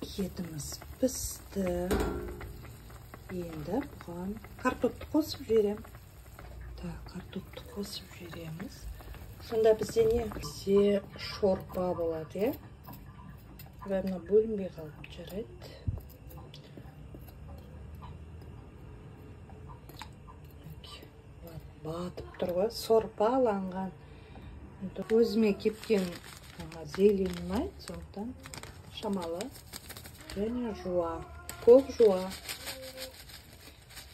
Етіміз пісті. Енді бұған картопты қосып жіберем. Картопты қосып жібереміз. Сонда бізде не? Бізде шорпа болады, е? Бәріне бөлінбей қалып жарайды. Батып тұр ғой, сорпаланған. Өзіме кепкен зелень ұнайды, сондықтан шамалы және жуа, көк жуа.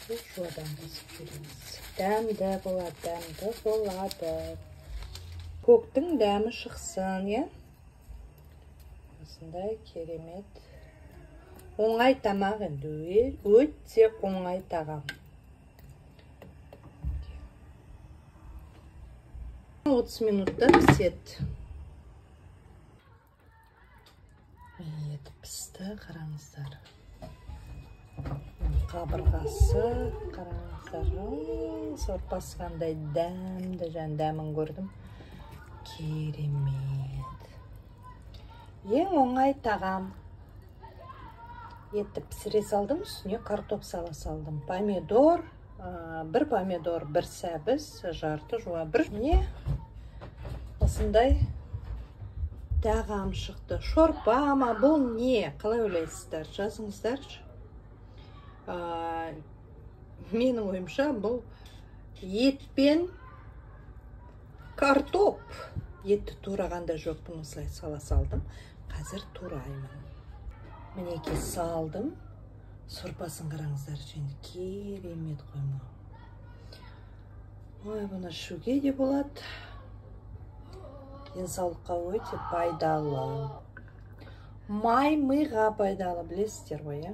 Көк жуадан қосып жүреміз. Дәмді болады. Көктің дәмі шықсын, е? Осындай керемет. Оңай тамақ енді, өте оңай тағам. 30 минутта піседі. Еті пісті, қараңыздар. Қабырғасы, қараңыздар. Сорпасы қандай дәмді, дәмін көрдім. Керемет. Ең оңай тағам. Етті пісіре салдым, үстіне картоп сала салдым. Помидор, бір помидор, бір сәбіз, жарты жуа, бір. Міне осындай тағам шықты. Шорпа ма, бұл не? Қалай ойлайсыздар? Жазыңыздаршы. Менің ойымша бұл етпен картоп. Етті турағанда жоқпын, осылай сала салдым. Қазір тураймын. Мінеке салдым. Сорпасын қараңыздар, және керемет қойма. Ой, бұны ішуге де болады. Денсаулыққа өте пайдалы. Май миға пайдалы, білесіздер ғой, е?